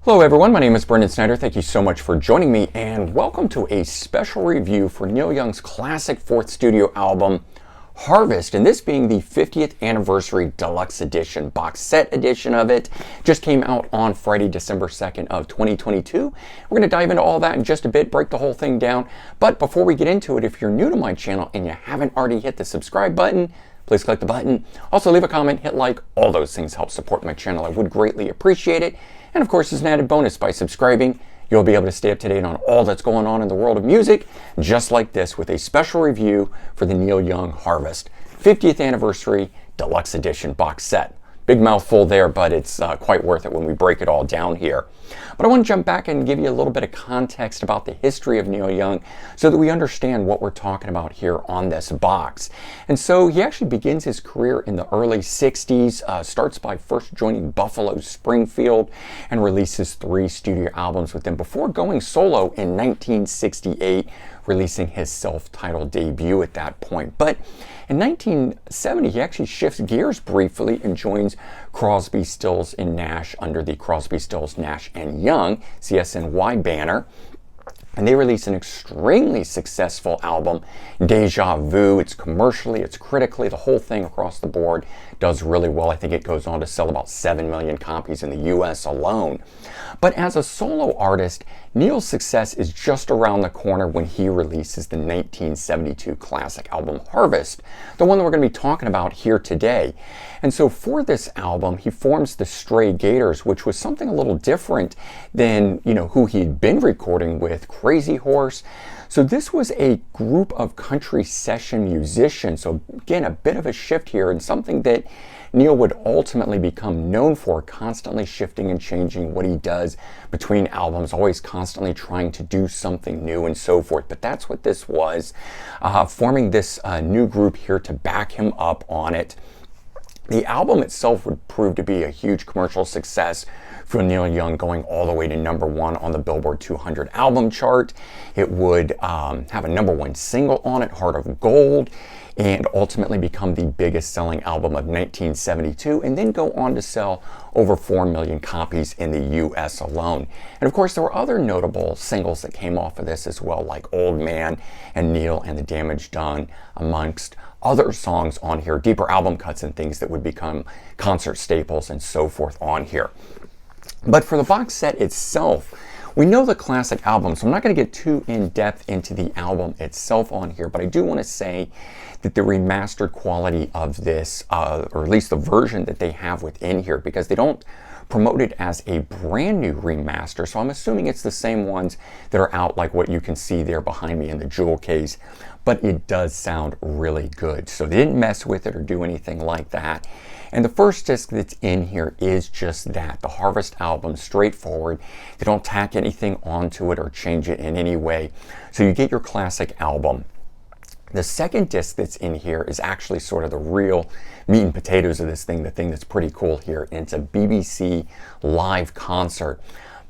Hello everyone, my name is Brendan Snyder. Thank you so much for joining me and welcome to a special review for Neil Young's classic fourth studio album, Harvest, and this being the 50th anniversary deluxe edition, box set edition of it. Just came out on Friday, December 2nd of 2022. We're going to dive into all that in just a bit, break the whole thing down. But before we get into it, if you're new to my channel and you haven't already hit the subscribe button, please click the button. Also leave a comment, hit like, all those things help support my channel. I would greatly appreciate it. And of course, as an added bonus, by subscribing, you'll be able to stay up to date on all that's going on in the world of music, just like this, with a special review for the Neil Young Harvest 50th Anniversary Deluxe Edition box set. Big mouthful there, but it's quite worth it when we break it all down here. But I want to jump back and give you a little bit of context about the history of Neil Young so that we understand what we're talking about here on this box. And so he actually begins his career in the early 60s, starts by first joining Buffalo Springfield and releases 3 studio albums with them before going solo in 1968, releasing his self-titled debut at that point. But in 1970, he actually shifts gears briefly and joins Crosby, Stills, and Nash under the Crosby, Stills, Nash and Young, CSNY banner. And they release an extremely successful album, Deja Vu. It's commercially, it's critically, the whole thing across the board does really well. I think it goes on to sell about 7 million copies in the US alone. But as a solo artist, Neil's success is just around the corner when he releases the 1972 classic album Harvest, the one that we're going to be talking about here today. And so for this album, he forms the Stray Gators, which was something a little different than, who he'd been recording with, Crazy Horse. So this was a group of country session musicians. So again, a bit of a shift here, and something that Neil would ultimately become known for, constantly shifting and changing what he does between albums, always constantly trying to do something new and so forth. But that's what this was, forming this new group here to back him up on it. The album itself would prove to be a huge commercial success for Neil Young, going all the way to #1 on the Billboard 200 album chart. It would have a #1 single on it, Heart of Gold, and ultimately become the biggest selling album of 1972, and then go on to sell over 4 million copies in the US alone. And of course, there were other notable singles that came off of this as well, like Old Man and Neil and the Damage Done, amongst other songs on here, deeper album cuts and things that would become concert staples and so forth on here. But for the box set itself, we know the classic album, so I'm not going to get too in-depth into the album itself on here, but I do want to say that the remastered quality of this, or at least the version that they have within here, because they don't promote it as a brand new remaster, so I'm assuming it's the same ones that are out, like what you can see there behind me in the jewel case, but it does sound really good. So they didn't mess with it or do anything like that. And the first disc that's in here is just that, the Harvest album, straightforward. They don't tack anything onto it or change it in any way. So you get your classic album. The second disc that's in here is actually sort of the real meat and potatoes of this thing, the thing that's pretty cool here. And it's a BBC live concert.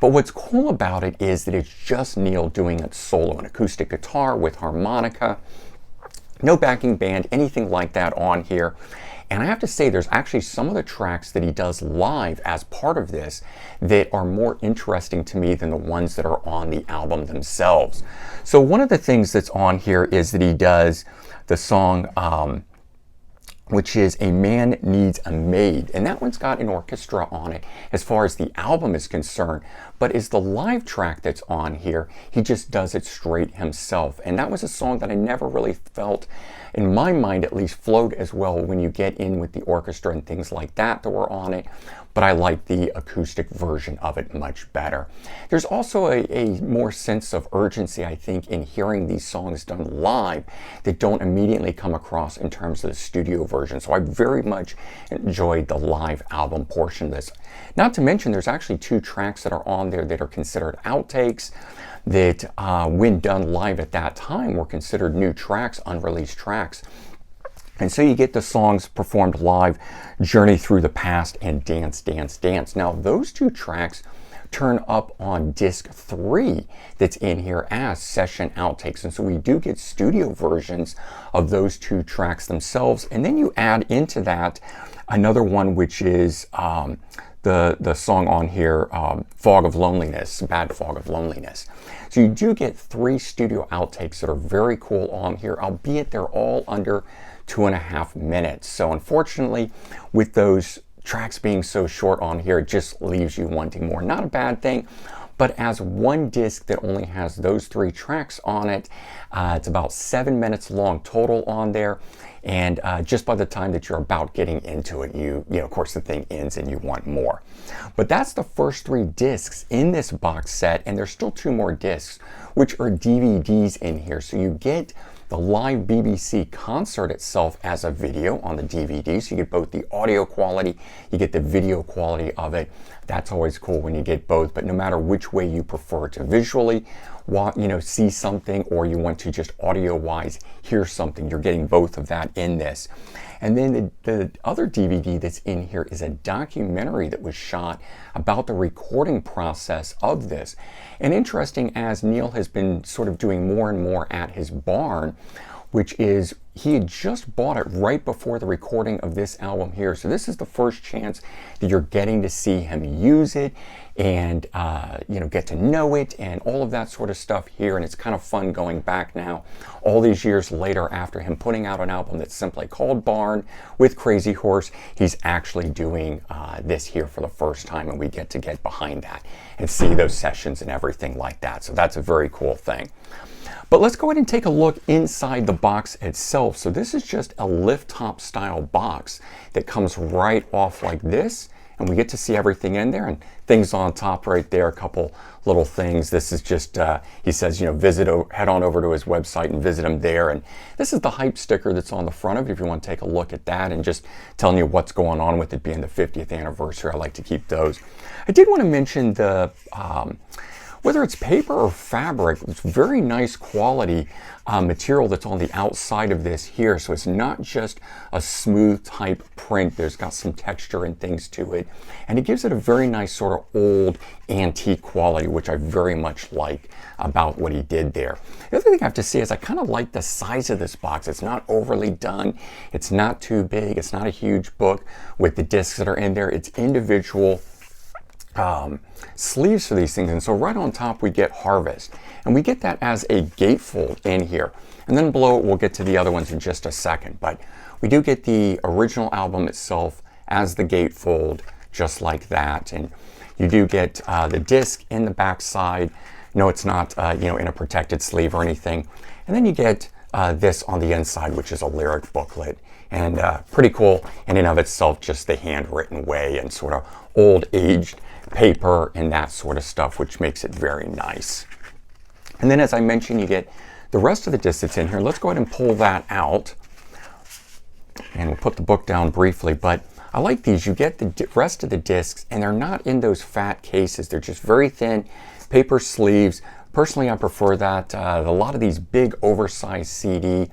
But what's cool about it is that it's just Neil doing it solo, an acoustic guitar with harmonica, no backing band, anything like that on here. And I have to say, there's actually some of the tracks that he does live as part of this that are more interesting to me than the ones that are on the album themselves. So one of the things that's on here is that he does the song, which is A Man Needs a Maid. And that one's got an orchestra on it as far as the album is concerned. But is the live track that's on here, he just does it straight himself. And that was a song that I never really felt, in my mind at least, flowed as well when you get in with the orchestra and things like that were on it. But I like the acoustic version of it much better. There's also a more sense of urgency, I think, in hearing these songs done live that don't immediately come across in terms of the studio version. So I very much enjoyed the live album portion of this. Not to mention, there's actually 2 tracks that are on there that are considered outtakes that, when done live at that time, were considered new tracks, unreleased tracks. And so you get the songs performed live, Journey Through the Past and Dance, Dance, Dance. Now those 2 tracks turn up on disc 3 that's in here as session outtakes. And so we do get studio versions of those 2 tracks themselves. And then you add into that another one, which is the song on here, Fog of Loneliness, Bad Fog of Loneliness. So you do get 3 studio outtakes that are very cool on here, albeit they're all under 2.5 minutes. So unfortunately, with those tracks being so short on here, it just leaves you wanting more. Not a bad thing, but as one disc that only has those 3 tracks on it, it's about 7 minutes long total on there. And just by the time that you're about getting into it, you know, of course the thing ends and you want more. But that's the first 3 discs in this box set, and there's still 2 more discs, which are DVDs in here. So you get the live BBC concert itself as a video on the DVD. So you get both the audio quality, you get the video quality of it. That's always cool when you get both, but no matter which way you prefer to visually see something, or you want to just audio-wise hear something, you're getting both of that in this. And then the other DVD that's in here is a documentary that was shot about the recording process of this. And interesting, as Neil has been sort of doing more and more at his barn, which is he had just bought it right before the recording of this album here. So this is the first chance that you're getting to see him use it and get to know it and all of that sort of stuff here. And it's kind of fun going back now, all these years later, after him putting out an album that's simply called Barn with Crazy Horse. He's actually doing this here for the first time, and we get to get behind that and see those sessions and everything like that. So that's a very cool thing. But let's go ahead and take a look inside the box itself. So this is just a lift top style box that comes right off like this, and we get to see everything in there and things on top right there, a couple little things. This is just, he says, head on over to his website and visit him there. And this is the hype sticker that's on the front of it if you want to take a look at that, and just telling you what's going on with it being the 50th anniversary. I like to keep those. I did want to mention the whether it's paper or fabric, it's very nice quality material that's on the outside of this here. So it's not just a smooth type print. There's got some texture and things to it. And it gives it a very nice sort of old antique quality, which I very much like about what he did there. The other thing I have to say is I kind of like the size of this box. It's not overly done. It's not too big. It's not a huge book with the discs that are in there. It's individual sleeves for these things, and so right on top we get Harvest, and we get that as a gatefold in here, and then below it we'll get to the other ones in just a second, but we do get the original album itself as the gatefold just like that, and you do get the disc in the back side. No, it's not in a protected sleeve or anything, and then you get this on the inside, which is a lyric booklet, and pretty cool in and of itself, just the handwritten way and sort of old aged paper and that sort of stuff, which makes it very nice. And then, as I mentioned, you get the rest of the disc that's in here. Let's go ahead and pull that out, and we'll put the book down briefly, but I like these. You get the rest of the discs, and they're not in those fat cases. They're just very thin paper sleeves. Personally, I prefer that. A lot of these big oversized CD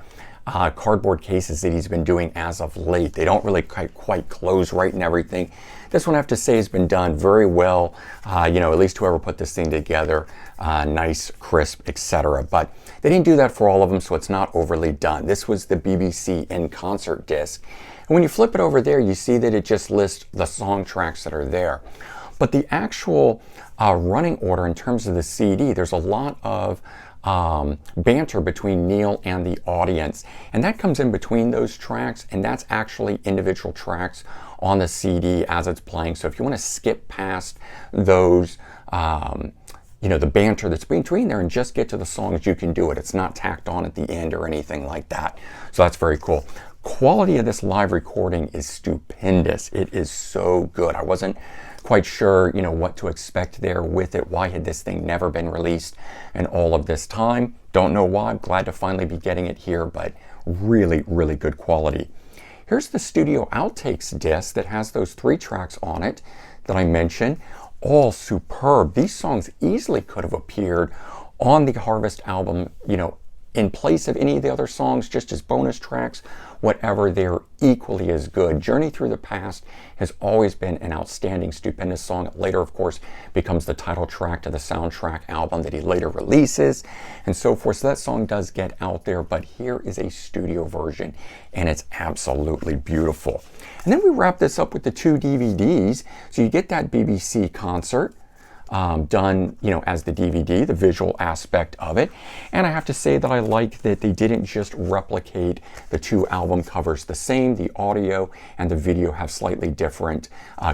cardboard cases that he's been doing as of late, they don't really quite close right and everything. This one I have to say has been done very well. At least whoever put this thing together, nice, crisp, etc. But they didn't do that for all of them, so it's not overly done. This was the BBC in concert disc. And when you flip it over there, you see that it just lists the song tracks that are there. But the actual running order in terms of the CD, there's a lot of banter between Neil and the audience, and that comes in between those tracks, and that's actually individual tracks on the CD as it's playing. So if you want to skip past those the banter that's between there and just get to the songs, you can do it. It's not tacked on at the end or anything like that, so that's very cool. Quality of this live recording is stupendous. It is so good. I wasn't quite sure, what to expect there with it. Why had this thing never been released in all of this time? Don't know why. I'm glad to finally be getting it here, but really, really good quality. Here's the studio outtakes disc that has those 3 tracks on it that I mentioned. All superb. These songs easily could have appeared on the Harvest album, in place of any of the other songs, just as bonus tracks, whatever, they're equally as good. Journey Through the Past has always been an outstanding, stupendous song. It later, of course, becomes the title track to the soundtrack album that he later releases and so forth. So that song does get out there, but here is a studio version, and it's absolutely beautiful. And then we wrap this up with the 2 DVDs. So you get that BBC concert, done, as the DVD, the visual aspect of it. And I have to say that I like that they didn't just replicate the 2 album covers the same. The audio and the video have slightly different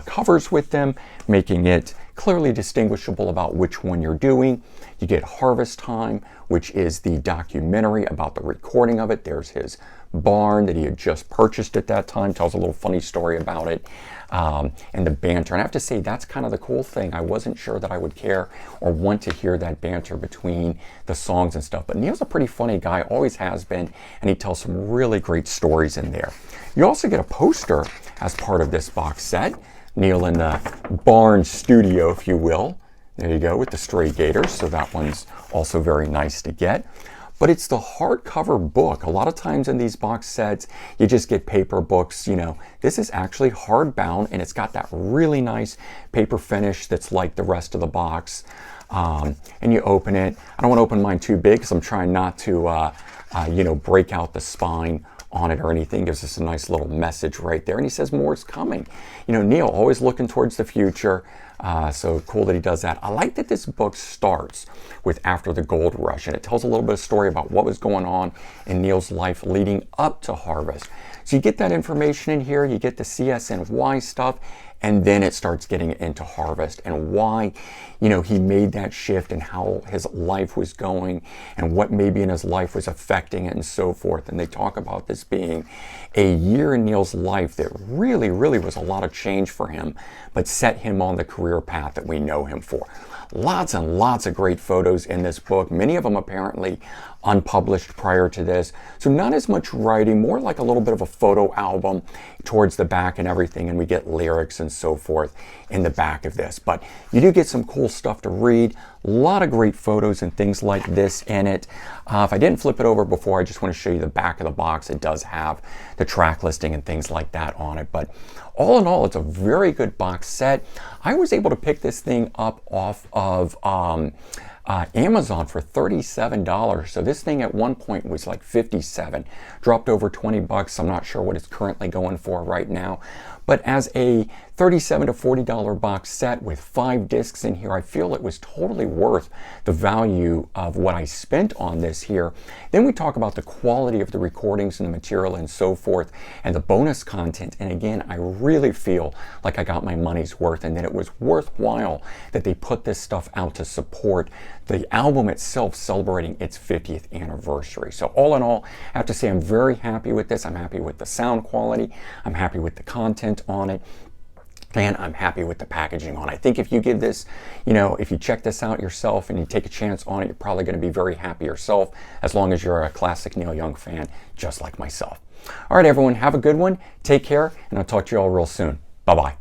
covers with them, making it clearly distinguishable about which one you're doing. You get Harvest Time, which is the documentary about the recording of it. There's his barn that he had just purchased at that time, tells a little funny story about it, and the banter. And I have to say, that's kind of the cool thing. I wasn't sure that I would care or want to hear that banter between the songs and stuff, but Neil's a pretty funny guy, always has been, and he tells some really great stories in there. You also get a poster as part of this box set. Neil in the barn studio, if you will. There you go, with the stray gators, so that one's also very nice to get. But it's the hardcover book. A lot of times in these box sets, you just get paper books. This is actually hardbound, and it's got that really nice paper finish that's like the rest of the box. And you open it. I don't want to open mine too big because I'm trying not to, break out the spine on it or anything. Gives us a nice little message right there. And he says more is coming. Neil always looking towards the future. So cool that he does that. I like that this book starts with After the Gold Rush, and it tells a little bit of story about what was going on in Neil's life leading up to Harvest. So you get that information in here, you get the CSNY stuff, and then it starts getting into Harvest and why, he made that shift and how his life was going and what maybe in his life was affecting it and so forth. And they talk about this being a year in Neil's life that really, really was a lot of change for him, but set him on the career path that we know him for. Lots and lots of great photos in this book, many of them apparently unpublished prior to this. So not as much writing, more like a little bit of a photo album towards the back and everything, and we get lyrics and so forth in the back of this. But you do get some cool stuff to read, a lot of great photos and things like this in it. If I didn't flip it over before, I just want to show you the back of the box. It does have the track listing and things like that on it. But all in all, it's a very good box set. I was able to pick this thing up off of Amazon for $37. So this thing at one point was like $57, dropped over $20. I'm not sure what it's currently going for right now. But as a $37 to $40 box set with 5 discs in here, I feel it was totally worth the value of what I spent on this here. Then we talk about the quality of the recordings and the material and so forth, and the bonus content. And again, I really feel like I got my money's worth, and that it was worthwhile that they put this stuff out to support the album itself celebrating its 50th anniversary. So all in all, I have to say I'm very happy with this. I'm happy with the sound quality. I'm happy with the content on it. And I'm happy with the packaging on it. I think if you give this, if you check this out yourself and you take a chance on it, you're probably going to be very happy yourself, as long as you're a classic Neil Young fan, just like myself. All right, everyone, have a good one. Take care, and I'll talk to you all real soon. Bye-bye.